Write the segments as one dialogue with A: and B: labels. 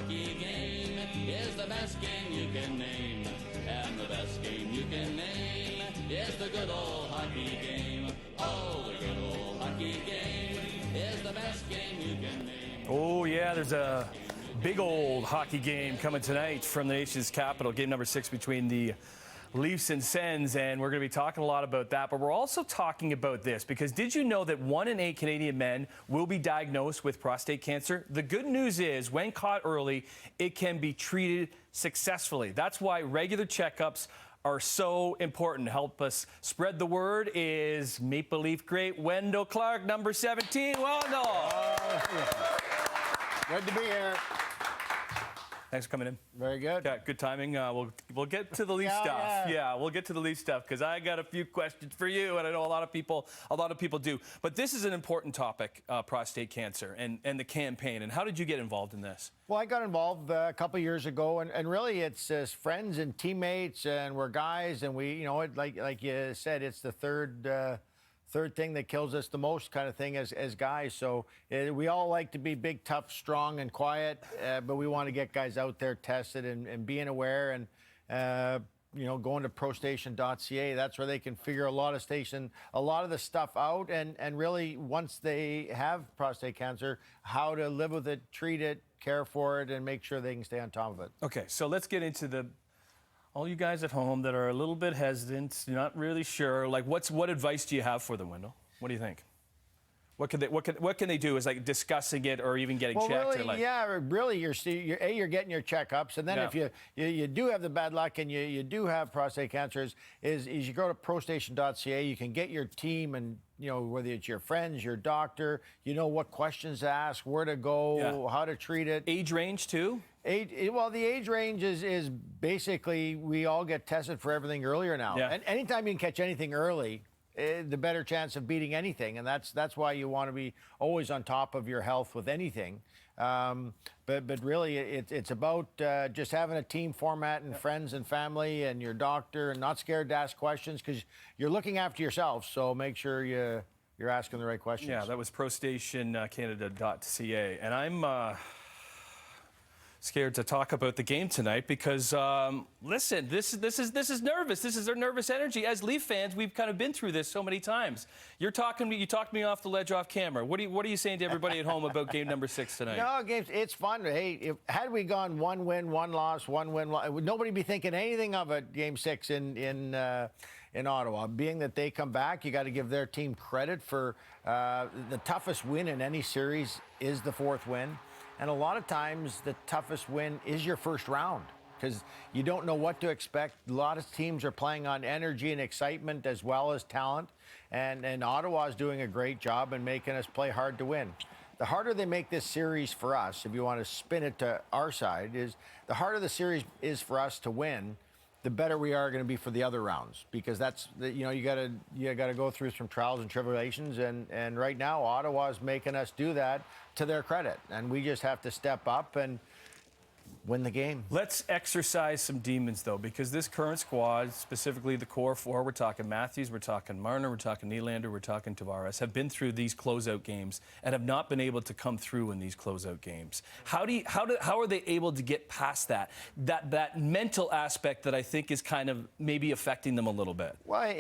A: hockey game is the best game you can name. And the best game you can name is the good old hockey game. Oh, the good old hockey game is the best game you can name.
B: Oh, yeah, there's a big old hockey game coming tonight from the nation's capital. Game number 6 between the Leafs and Sens, and we're going to be talking a lot about that. But we're also talking about this because did you know that 1 in 8 Canadian men will be diagnosed with prostate cancer? The good news is when caught early, it can be treated successfully. That's why regular checkups are so important. Help us spread the word is Maple Leaf great Wendel Clark, number 17. Wendel.
C: Good to be here.
B: Thanks for coming in.
C: Very good.
B: Yeah, good timing. We'll get to the Leaf stuff. Yeah, we'll get to the Leaf stuff because I got a few questions for you, and I know a lot of people do. But this is an important topic, prostate cancer and the campaign. And how did you get involved in this? Well,
C: I got involved a couple of years ago, and really it's friends and teammates, and we're guys, and we, like you said, it's the third thing that kills us the most kind of thing as guys. So we all like to be big, tough, strong, and quiet, but we want to get guys out there tested and being aware and, going to prostation.ca. That's where they can figure a lot of the stuff out and really once they have prostate cancer, how to live with it, treat it, care for it, and make sure they can stay on top of it.
B: Okay, so let's get into all you guys at home that are a little bit hesitant, not really sure, like what advice do you have for them, Wendel? What do you think? What can they do? Is like discussing it or even getting checked?
C: Really, you're getting your checkups, and then if you do have the bad luck and you do have prostate cancer, is you go to prostation.ca, you can get your team and whether it's your friends, your doctor, what questions to ask, where to go, how to treat it.
B: Age range too?
C: Well, the age range is basically we all get tested for everything earlier now. Yeah. And anytime you can catch anything early, the better chance of beating anything. And that's why you want to be always on top of your health with anything. But really, it's about just having a team format and friends and family and your doctor and not scared to ask questions because you're looking after yourself. So make sure you're asking the right questions.
B: Yeah, that was prostationcanada.ca. And I'm scared to talk about the game tonight because, listen, this is nervous. This is their nervous energy. As Leaf fans, we've kind of been through this so many times. You talked me off the ledge off camera. What are you saying to everybody at home about game number 6 tonight?
C: No, it's fun. Hey, had we gone 1 win, 1 loss, 1 win, would nobody be thinking anything of it? Game 6 in Ottawa. Being that they come back, you got to give their team credit for the toughest win in any series is the 4th win. And a lot of times, the toughest win is your first round because you don't know what to expect. A lot of teams are playing on energy and excitement as well as talent. And Ottawa is doing a great job in making us play hard to win. The harder they make this series for us, if you want to spin it to our side, is the harder the series is for us to win, the better we are going to be for the other rounds because that's you got to go through some trials and tribulations and right now Ottawa's making us do that to their credit and we just have to step up and win the game.
B: Let's exercise some demons, though, because this current squad, specifically the core 4, we're talking Matthews, we're talking Marner, we're talking Nylander, we're talking Tavares, have been through these closeout games and have not been able to come through in these closeout games. How are they able to get past that mental aspect that I think is kind of maybe affecting them a little bit?
C: Well,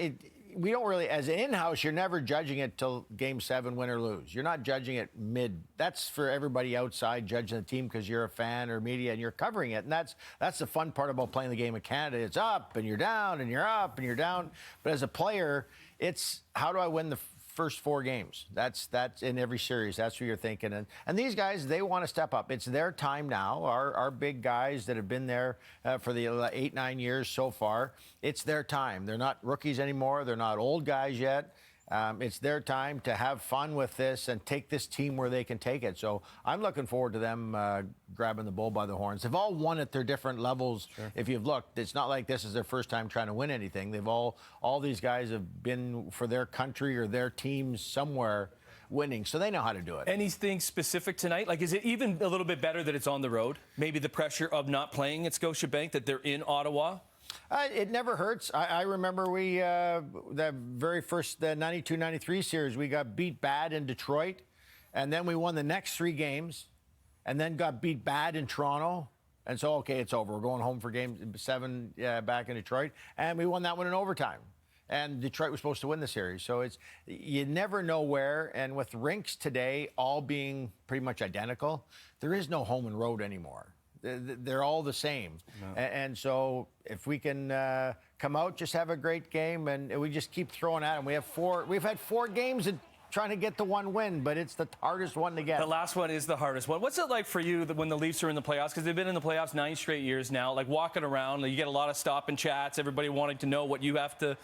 C: we don't really, as an in-house, you're never judging it till game 7, win or lose. You're not judging it mid. That's for everybody outside judging the team because you're a fan or media and you're covering it. And that's the fun part about playing the game of Canada. It's up and you're down and you're up and you're down. But as a player, it's how do I win the first 4 games? That's in every series. That's what you're thinking. And these guys, they want to step up. It's their time now. Our big guys that have been there for the 8-9 years so far, it's their time. They're not rookies anymore. They're not old guys yet. It's their time to have fun with this and take this team where they can take it. So I'm looking forward to them grabbing the bull by the horns. They've all won at their different levels. Sure. If you've looked, it's not like this is their first time trying to win anything. They've all these guys have been for their country or their teams somewhere winning, so they know how to do it.
B: Anything specific tonight? Like, is it even a little bit better that it's on the road? Maybe the pressure of not playing at Scotiabank, that they're in Ottawa?
C: It never hurts. I remember the very first 92-93 series, we got beat bad in Detroit, and then we won the next 3 games. and then got beat bad in Toronto. And so, okay, it's over. We're going home for game 7 back in Detroit. And we won that one in overtime. And Detroit was supposed to win the series. So you never know where. And with rinks today all being pretty much identical, there is no home and road anymore. They're all the same. No. And so if we can come out, just have a great game, and we just keep throwing at them. We've had 4 games trying to get the one win, but it's the hardest one to get.
B: The last one is the hardest one. What's it like for you when the Leafs are in the playoffs? Because they've been in the playoffs 9 straight years now. Like walking around, you get a lot of stop and chats, everybody wanting to know what you have to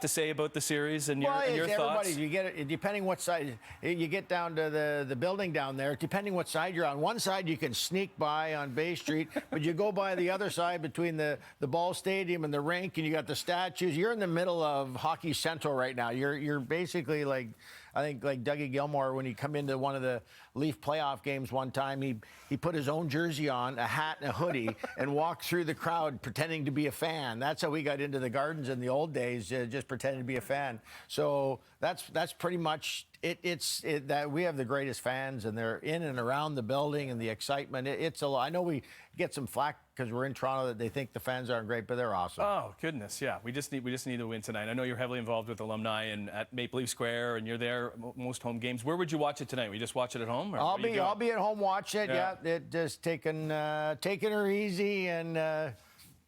B: say about the series and your thoughts?
C: You get it, depending what side you get down to the building down there. Depending what side you're on. One side you can sneak by on Bay Street, but you go by the other side between the ball stadium and the rink, and you got the statues. You're in the middle of Hockey Central right now. You're basically like, I think like Dougie Gilmour, when he come into one of the Leaf playoff games one time, he put his own jersey on, a hat and a hoodie, and walked through the crowd pretending to be a fan. That's how we got into the Gardens in the old days, just pretending to be a fan. So that's pretty much it. That we have the greatest fans, and they're in and around the building, and the excitement. It's a lot. I know we get some flack because we're in Toronto that they think the fans aren't great, but they're awesome.
B: Oh goodness, yeah. We just need to win tonight. I know you're heavily involved with alumni and at Maple Leaf Square, and you're there most home games. Where would you watch it tonight? We just watch it at home? Or
C: I'll be at home watching it. Yeah, it just taking her easy and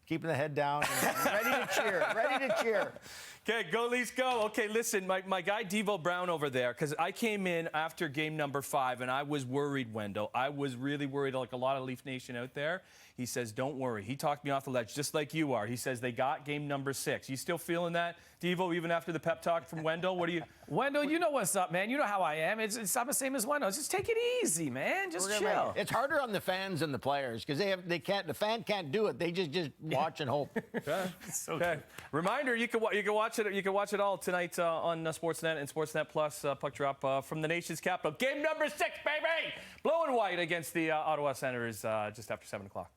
C: keeping the head down, and ready to cheer.
B: Okay, go Leafs, go. Okay, listen, my guy Devo Brown over there, because I came in after game number 5, and I was worried, Wendell. I was really worried, like a lot of Leaf Nation out there. He says, don't worry. He talked me off the ledge, just like you are. He says they got game number 6. You still feeling that, Devo, even after the pep talk from Wendell? What do you...
D: Wendell, you know what's up, man. You know how I am. I'm the same as Wendell. Just take it easy, man. Just chill.
C: It's harder on the fans and the players because the fan can't do it. They just watch and hope.
B: Okay. Reminder, you can watch it. You can watch it all tonight on Sportsnet and Sportsnet Plus. Puck drop from the nation's capital. Game number 6, baby. Blue and white against the Ottawa Senators just after 7 o'clock.